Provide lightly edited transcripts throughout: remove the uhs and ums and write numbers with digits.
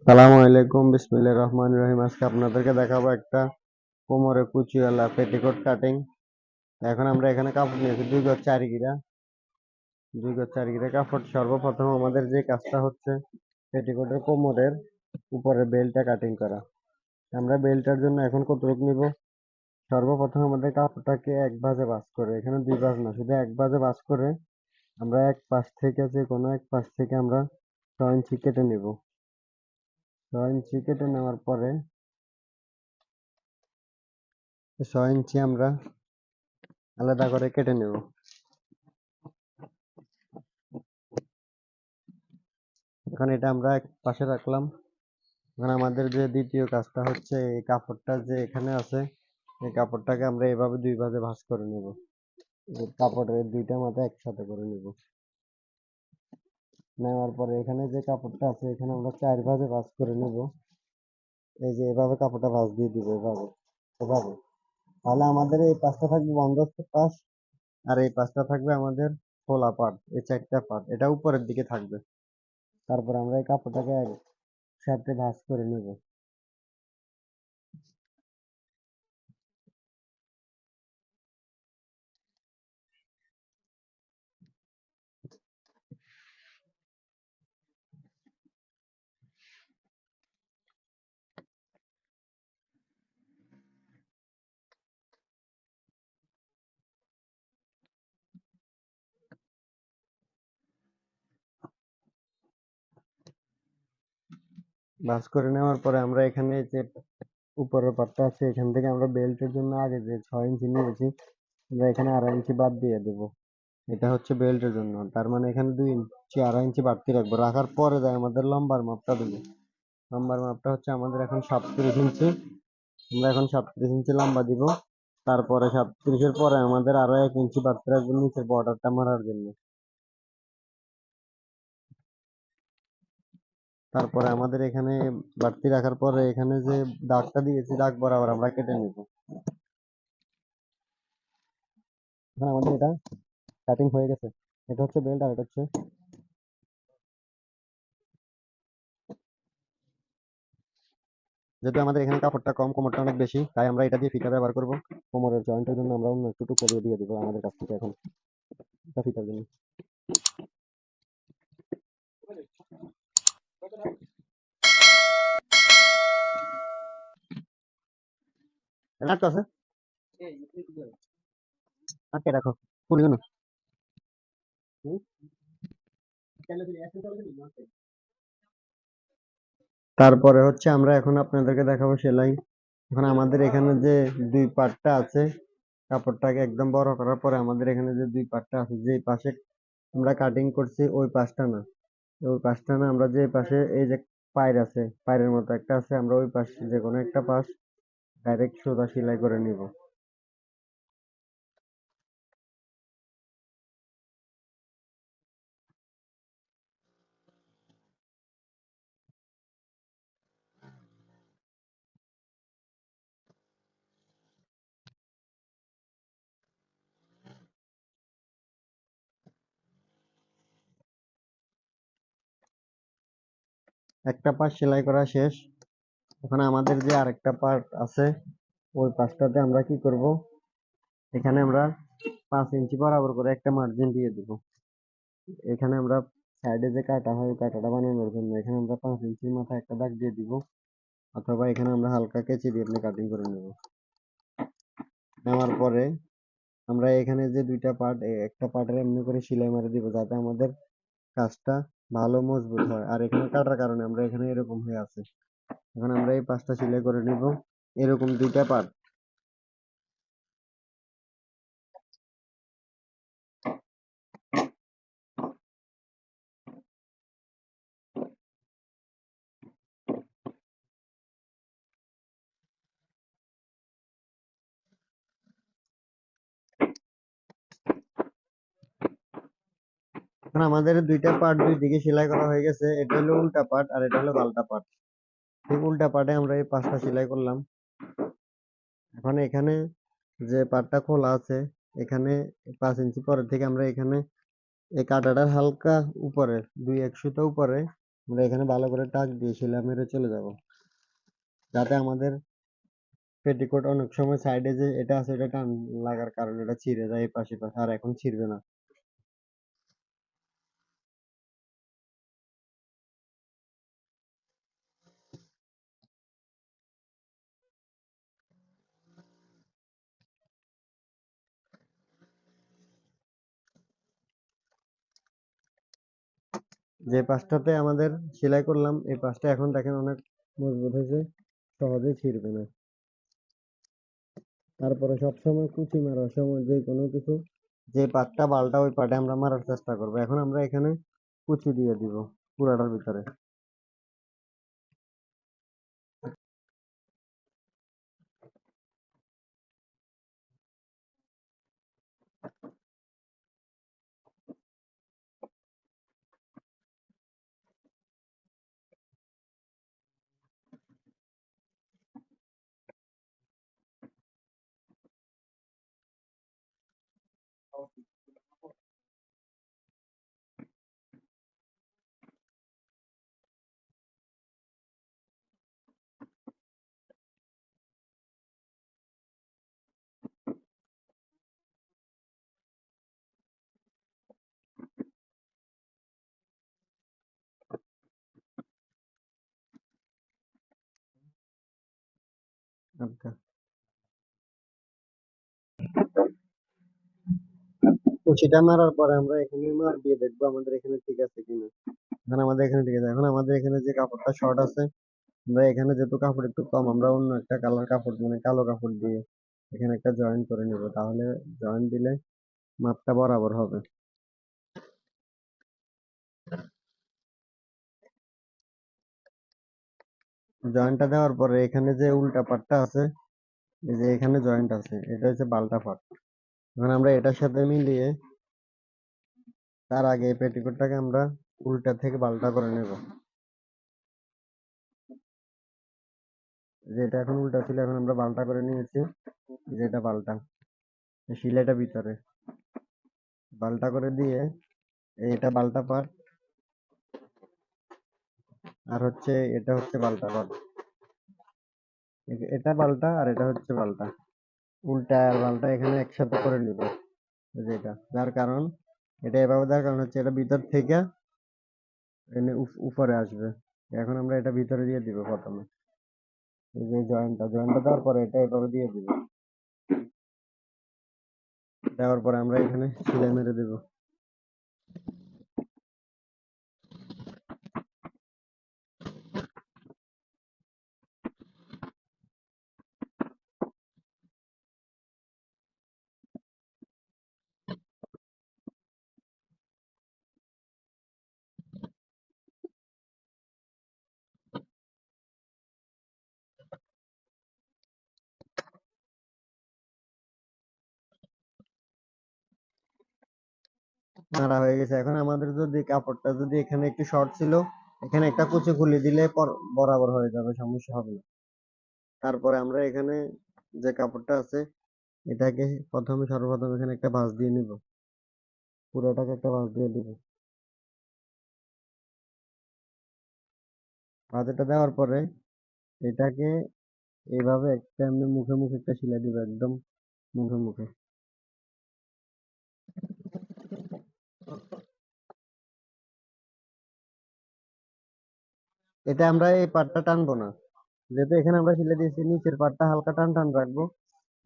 সালামু আলাইকুম, বিসমিল্লাহির রহমানির রহিম। আজকে আপনাদেরকে দেখাবো একটা কোমরে কুচিওয়ালা পেটিকোট কাটিং। এখন আমরা এখানে কাপড় নিয়েছি 2 গজ 4 গিরা। 2 গজ 4 গিরা কাপড়। সর্বপ্রথম আমাদের যে কাজটা হচ্ছে পেটিকোটের কোমরের উপরে বেল্টটা কাটিং করা। আমরা বেল্টটার জন্য এখন কতটুকু নিব? সর্বপ্রথম আমাদের কাপড়টাকে এক ভাঁজে ভাঁজ করে, এখানে 2 ভাঁজ না, শুধু এক ভাঁজে ভাঁজ করে আমরা এক পাশ থেকে, যে কোনো এক পাশ থেকে আমরা 6 ইঞ্চি কেটে নিব। 6 ইঞ্চি কেটে নেওয়ার পরে 6 ইঞ্চি আমরা আলাদা করে কেটে নেব। এখন এটা আমরা এক পাশে রাখলাম। এখন আমাদের যে দ্বিতীয় কাজটা হচ্ছে, এই কাপড়টা যে এখানে আছে, এই কাপড়টাকে আমরা এভাবে 2 ভাঁজে ভাঁজ করে নেব। এই কাপড়ের 2টা মাথা একসাথে করে নেব। নেওয়ার পরে এখানে যে কাপড়টা আছে, এখানে আমরা 4 ভাঁজে ভাঁজ করে নেব। এই যে এভাবে কাপড়টা ভাঁজ দিয়ে দিব, এভাবে এভাবে। তাহলে আমাদের এই পাশটা থাকবে বন্ধ পাশ, আর এই পাশটা থাকবে আমাদের খোলা পার্ট। এই 4টা পার্ট এটা উপরের দিকে থাকবে। তারপর আমরা এই কাপড়টাকে একসাথে ভাঁজ করে নেব। ভাঁজ করে নেওয়ার পরে আমরা এখানে যে উপরের পার্টটা আছে, এখান থেকে আমরা বেল্টের জন্য আগে যে 6 ইঞ্চি নিয়েছি, আমরা এখানে 2.5 ইঞ্চি বাদ দিয়ে দেবো। এটা হচ্ছে বেল্টের জন্য। তার মানে এখানে 2 ইঞ্চি 2.5 ইঞ্চি বাড়তি রাখবো। রাখার পরে যায় আমাদের লম্বার মাপটা দেবো। লম্বার মাপটা হচ্ছে আমাদের এখন 37 ইঞ্চি। আমরা এখন 37 ইঞ্চি লম্বা দিব। তারপরে 37-এর পরে আমাদের আরো 1 ইঞ্চি বাড়তি রাখবো নিচের বর্ডারটা মারার জন্য। তারপরে আমাদের এখানে বাড়তি রাখার পরে এখানে যে দাগটা দিয়েছি, দাগ বরাবর আমরা কেটে নিব। এখন আমাদের এটা কাটিং হয়ে গেছে। এটা হচ্ছে বেল্ট, আর এটা হচ্ছে, যেহেতু আমাদের এখানে কাপড়টা কম, কোমরটা অনেক বেশি, তাই আমরা এটা দিয়ে ফিতা ব্যবহার করব। কোমরের জয়েন্টের জন্য আমরা অন্য একটু টুকরো দিয়ে দিব আমাদের কাছ থেকে এখন এটা ফিতার জন্য। এটা তো আছে, আটকে রাখো, খুলি না। তারপরে হচ্ছে আমরা এখন আপনাদেরকে দেখাবো সেলাই। এখন আমাদের এখানে যে 2 পার্টটা আছে, কাপড়টাকে একদম বড় করার পরে আমাদের এখানে যে 2 পার্টটা আছে, যে পাশে আমরা কাটিং করছি ওই পাশটা না, ওই পাশটা না, আমরা যে পাশে এই যে পায়ের আছে, পায়ের মতো একটা আছে, আমরা ওই পাশে যে কোনো একটা পাশ ডাইরেক্ট সোজা সেলাই করে নিব। একটা পাশ সেলাই করা শেষ। এখন আমাদের যে আরেকটা পার্ট আছে, ওই পাশটাতে আমরা কি করব, এখানে আমরা 5 ইঞ্চি বরাবর করে একটা মার্জিন দিয়ে দিব। এখানে আমরা সাইডে যে কাটা হয়, ওই কাটাটা বানানোর জন্য এখানে আমরা 5 ইঞ্চির মাথায় একটা দাগ দিয়ে দিব, অথবা এখানে আমরা হালকা কেচি দিয়ে আপনি কাটিং করে নেব। নেওয়ার পরে আমরা এখানে যে 2টা পার্ট, একটা পার্টের এমনি করে সেলাই মারে দিব, যাতে আমাদের কাজটা ভালো মজবুত হয়। আর এখানে কাটার কারণে আমরা এখানে এরকম হয়ে আছে। এখন আমরা এই পাশটা সেলাই করে নিব, এরকম 2টা পার্ট। এখন আমাদের 2টা পার্ট 2 দিকে সেলাই করা হয়ে গেছে। এটা হলো উল্টা পার্ট, আর এটা হলো পাল্টা পার্ট। ঠিক উল্টা পার্টে আমরা এই পাশটা সেলাই করলাম। এখন এখানে যে পার্টটা খোলা আছে, এখানে 5 ইঞ্চি পরের থেকে আমরা এখানে এই কাটাটার হালকা উপরে 2-1 সুতা উপরে আমরা এখানে ভালো করে টাক দিয়ে সেলাই মেরে চলে যাব, যাতে আমাদের পেটিকোট অনেক সময় সাইডে যে এটা আছে এটা টান লাগার কারণে এটা ছিঁড়ে যায় এই পাশে পাশে, আর এখন ছিঁড়বে না। যে পাশটাতে আমাদের সেলাই করলাম এই পাশটা এখন দেখেন অনেক মজবুত হয়েছে, সহজে ছিঁড়বে না। তারপরে সবসময় কুচি মারার সময় যে কোনো কিছু, যে পাটটা বালটা ওই পাটে আমরা মারার চেষ্টা করবো। এখন আমরা এখানে কুচি দিয়ে দিব পুরাটার ভিতরে। আচ্ছা, কুচিটা মারার পরে আমরা এখানে মার দিয়ে দেখবো আমাদের এখানে ঠিক আছে কিনা। এখন আমাদের এখানে ঠিক আছে। এখন আমাদের এখানে যে কাপড়টা শর্ট আছে, আমরা এখানে যেহেতু কাপড় একটু কম, আমরা অন্য একটা কালার কাপড় মানে কালো কাপড় দিয়ে এখানে একটা জয়েন করে নিব, তাহলে জয়েন দিলে মাপটা বরাবর হবে। জয়েন্টটা দেওয়ার পরে এখানে যে উল্টা পাটটা আছে, এই যে এখানে জয়েন্ট আছে, এটা হচ্ছে বালটা পাট। এখন আমরা এটার সাথে মিলিয়ে তার আগে এই পেটিকোটটাকে আমরা উল্টা থেকে বালটা করে নেব। যে এটা এখন উল্টা ছিল, এখন আমরা বালটা করে নিয়েছি। যে এটা বালটা, এই শিলাটা ভিতরে বালটা করে দিয়ে এটা বালটা পাট, আর হচ্ছে এটা হচ্ছে বালটা পাট। এটা বালটা আর এটা হচ্ছে বালটা, উল্টা আর বালটা এখানে একসাথে করে নিব। যেটা যার কারণ, এটা এভাবে দেওয়ার কারণ হচ্ছে এটা ভিতর থেকে এনে উপরে আসবে। এখন আমরা এটা ভিতরে দিয়ে দিব প্রথমে, এই যে জয়েন্টটা দেওয়ার পরে এটা এভাবে দিয়ে দিব। দেওয়ার পরে আমরা এখানে সেলাই মেরে দেব। মারা হয়ে গেছে। এখন আমাদের যদি কাপড়টা যদি এখানে একটু শর্ট ছিল, এখানে একটা কুচি খুলে দিলে বরাবর হয়ে যাবে, সমস্যা হবে না। তারপরে আমরা এখানে যে কাপড়টা আছে এটাকে সর্বপ্রথম এখানে একটা ভাঁজ দিয়ে নিব, পুরোটাকে একটা ভাঁজ দিয়ে দিব। ভাঁজটা দেওয়ার পরে এটাকে এইভাবে একটা এমনি মুখে মুখে একটা সেলাই দিব, একদম মুখে মুখে। এটা আমরা এই পাটটা টানবো না, যেহেতু এখানে আমরা সেলাই দিয়েছি, নিচের পাটটা হালকা টান টান রাখবো।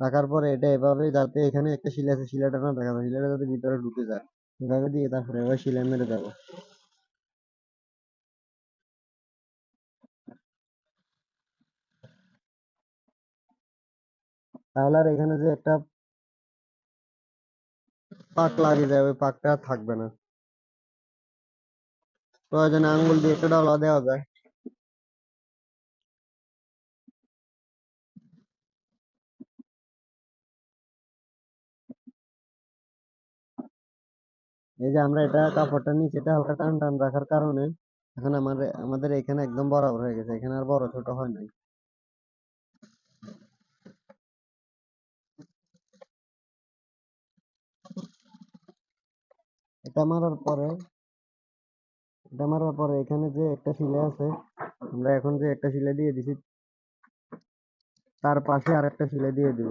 রাখার পরে এটা এভাবে, যাতে এখানে একটা শিলা আছে শিলাটা না দেখা যায়, শিলাটা যাতে ভিতরে ঢুকে যায়, এভাবে দিয়ে তারপরে এবার সেলাই মেরে দেবো। তাহলে আর এখানে যে একটা পাক লাগিয়ে যায় ওই পাকটা আর থাকবে না। প্রয়োজনে আঙ্গুল দিয়ে একটা ডলা দেওয়া যায়। এই যে আমরা এটা কাপড়টা নিচেটা হালকা টান টান রাখার কারণে এখন আমাদের আমাদের এখানে একদম বরাবর হয়ে গেছে, এখানে আর বড় ছোট হয় নাই। এটা মারার পরে এটা মারার পরে এখানে যে একটা সিলাই আছে, আমরা এখন যে একটা সিলাই দিয়ে দিছি তার পাশে আরেকটা সিলাই দিয়ে দিব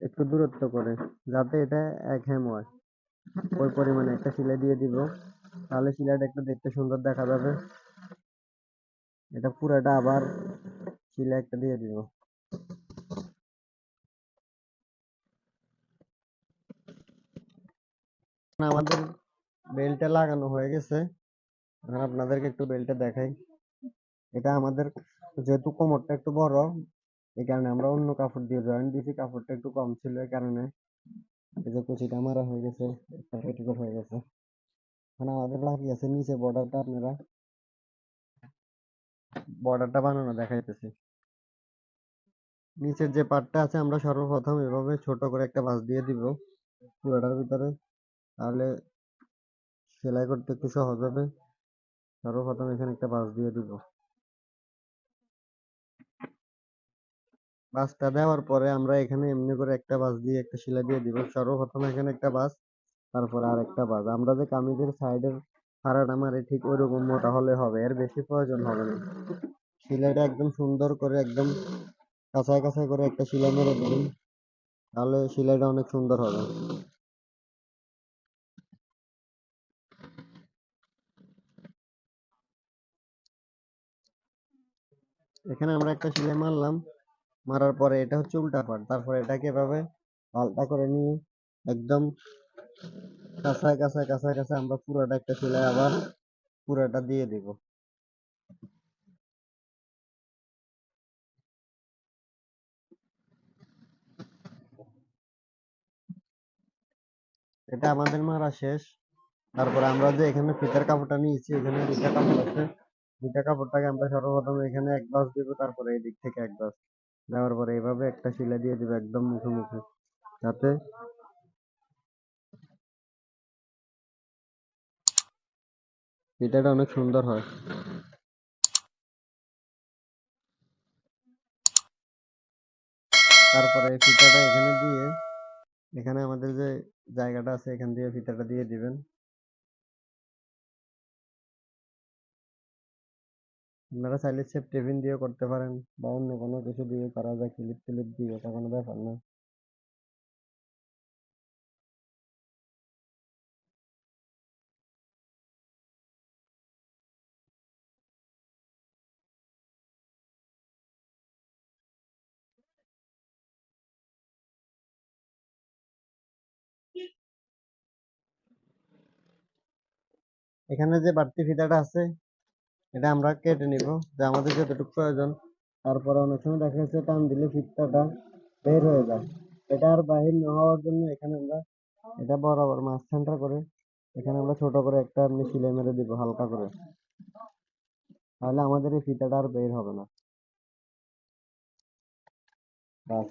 একটু দূরত্ব করে, যাতে এটা এক হেম হয়। ওই পরিমাণে একটা সিলাই দিয়ে দিব, তাহলে সিলাইটা একটু দেখতে সুন্দর দেখা যাবে। এটা পুরাটা আবার সিলাই একটা দিয়ে দিব। আমাদের বেল্টটা লাগানো হয়ে গেছে। এখন আপনাদেরকে একটু বেল্টটা দেখাই। এটা আমাদের যেহেতু কোমরটা একটু বড়, এই কারণে আমরা অন্য কাপড় দিয়ে জয়েন দিয়েছি, কাপড়টা একটু কম ছিল এই কারণে। এই যে কুচিটা মারা হয়ে গেছে, একটা পেটিকোট হয়ে গেছে। এখন আমাদের বাকি আছে নিচে বর্ডারটা, আপনারা বর্ডারটা বানানো দেখাইতেছি। নিচের যে পার্টটা আছে আমরা সর্বপ্রথম এভাবে ছোট করে একটা ভাঁজ দিয়ে দিব পুরোটার ভিতরে, তাহলে সেলাই করতে একটু সহজ হবে। সর্বপ্রথম এখানে একটা ভাঁজ দিয়ে দিব। ভাঁজটা দেওয়ার পরে আমরা এখানে এমনি করে একটা ভাঁজ দিয়ে একটা সেলাই দিয়ে দিব। সর্বপ্রথম এখানে একটা ভাঁজ, তারপরে আর একটা ভাঁজ। আমরা যে কামিজের সাইডের ফাড়াটা মারি ঠিক ওইরকম মোটা হলে হবে, এর বেশি প্রয়োজন হবে না। সেলাইটা একদম সুন্দর করে একদম কাঁচায় কাঁচায় করে একটা সেলাই মেরে দেবেন, তাহলে সেলাইটা অনেক সুন্দর হবে। এখানে আমরা একটা সেলাই মারলাম, মারার পরে এটা হচ্ছে উল্টা পার্ট, তারপরে এটাকে এভাবে পাল্টা করে নিয়ে একদম কাঁচায় কাঁচায় কাঁচায় কাঁচায় আমরা পুরোটা একটা সেলাই আবার পুরোটা দিয়ে দিব। এটা আমাদের মারা শেষ। তারপরে আমরা যে এখানে ফিতার কাপড়টা নিয়েছি, এখানে দুইটা কাপড় আছে, দুইটা কাপড়টাকে আমরা সর্বপ্রথম এখানে এক ভাঁজ দিব, তারপরে এই দিক থেকে এক ভাঁজ দেওয়ার পরে এইভাবে একটা সেলাই দিয়ে দিব একদম মুখে মুখে, যাতে ফিতাটা অনেক সুন্দর হয়। তারপরে ফিতাটা এখানে দিয়ে, এখানে আমাদের যে জায়গাটা আছে এখান দিয়ে ফিতাটা দিয়ে দিবেন। আপনারা চাইলে সেফ টিফিন দিয়ে করতে পারেন, বা অন্য কোনো কিছু দিয়ে করা যায়, ক্লিপ টিলিপ দিয়ে, এটা কোনো ব্যাপার না। এখানে যে বাড়তি ফিতাটা আছে এটা আমরা কেটে নিব, যে আমাদের যতটুকু প্রয়োজন। তারপরে অনেক সময় দেখা যাচ্ছে টান দিলে ফিতাটা বের হয়ে যায়, এটা আর বাহির না হওয়ার জন্য এখানে আমরা এটা বরাবর মাঝখানটা করে এখানে আমরা ছোট করে একটা এমনি সেলাই মেরে দিব হালকা করে, তাহলে আমাদের এই ফিতাটা আর বের হবে না। বাস।